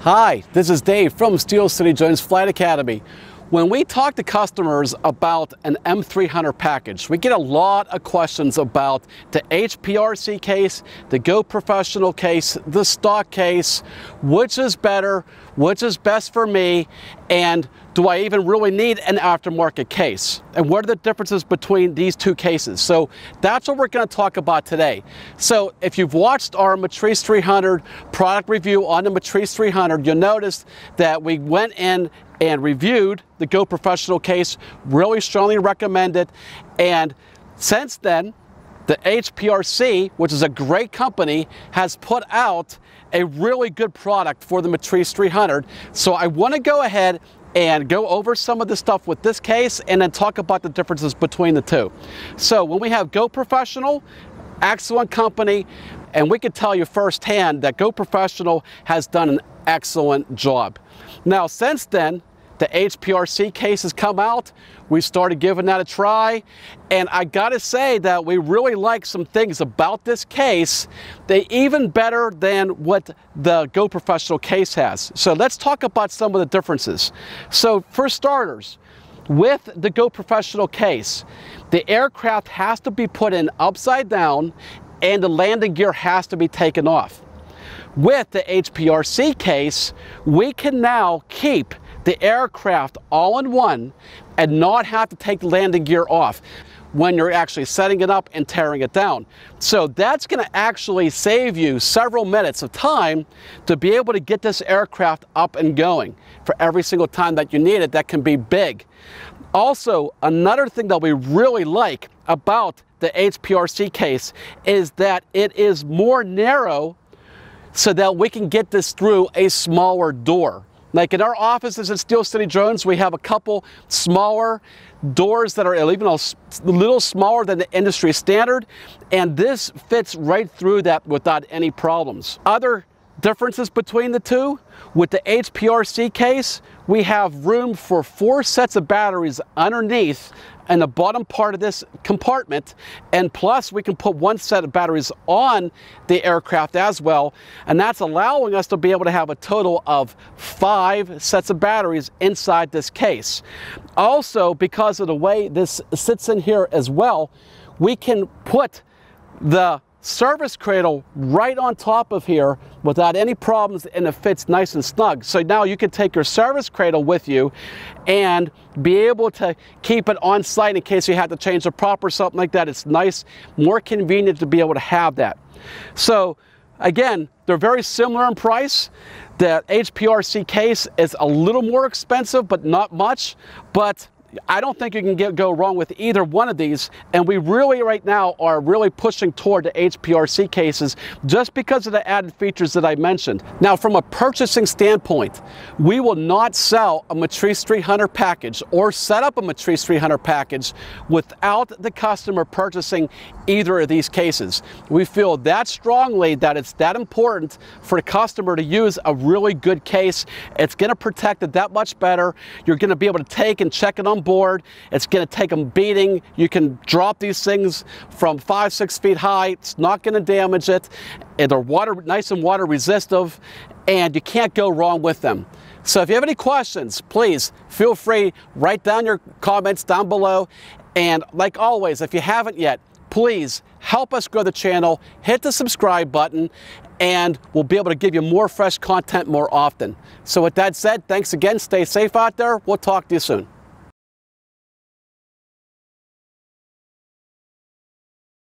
Hi, this is Dave from City Drones Flight Academy. When we talk to customers about an M300 package, we get a lot of questions about the HPRC case, the Go Professional case, the stock case, which is better, which is best for me, and do I even really need an aftermarket case? And what are the differences between these two cases? So that's what we're going to talk about today. So if you've watched our Matrice 300 product review on the Matrice 300, you'll notice that we went in and reviewed the Go Professional case, really strongly recommend it. And since then, the HPRC, which is a great company, has put out a really good product for the Matrice 300. So I want to go ahead and go over some of the stuff with this case and then talk about the differences between the two. So when we have Go Professional, excellent company, and we can tell you firsthand that Go Professional has done an excellent job. Now since then, the HPRC case has come out. We started giving that a try, and I gotta say that we really like some things about this case. They even better than what the Go Professional case has. So let's talk about some of the differences. So for starters, with the Go Professional case, the aircraft has to be put in upside down and the landing gear has to be taken off. With the HPRC case, we can now keep the aircraft all in one and not have to take the landing gear off when you're actually setting it up and tearing it down. So that's going to actually save you several minutes of time to be able to get this aircraft up and going for every single time that you need it. That can be big. Also, another thing that we really like about the HPRC case is that it is more narrow so that we can get this through a smaller door. Like in our offices at Steel City Drones, we have a couple smaller doors that are even a little smaller than the industry standard, and this fits right through that without any problems. Other differences between the two, with the HPRC case, we have room for 4 sets of batteries underneath in the bottom part of this compartment, and plus we can put 1 set of batteries on the aircraft as well, and that's allowing us to be able to have a total of 5 sets of batteries inside this case. Also, because of the way this sits in here as well, we can put the service cradle right on top of here without any problems, and it fits nice and snug. So now you can take your service cradle with you and be able to keep it on site in case you have to change the prop or something like that. It's nice, more convenient to be able to have that. So again, they're very similar in price. The HPRC case is a little more expensive, but not much. But I don't think you can go wrong with either one of these, and we really right now are really pushing toward the HPRC cases just because of the added features that I mentioned. Now from a purchasing standpoint, we will not sell a Matrice 300 package or set up a Matrice 300 package without the customer purchasing either of these cases. We feel that strongly that it's that important for the customer to use a really good case. It's going to protect it that much better. You're going to be able to take and check it on board. It's going to take them beating. You can drop these things from 5-6 feet high. It's not going to damage it. And they're nice and water resistive, and you can't go wrong with them. So if you have any questions, please feel free, write down your comments down below. And like always, if you haven't yet, please help us grow the channel, hit the subscribe button, and we'll be able to give you more fresh content more often. So with that said, thanks again, stay safe out there. We'll talk to you soon.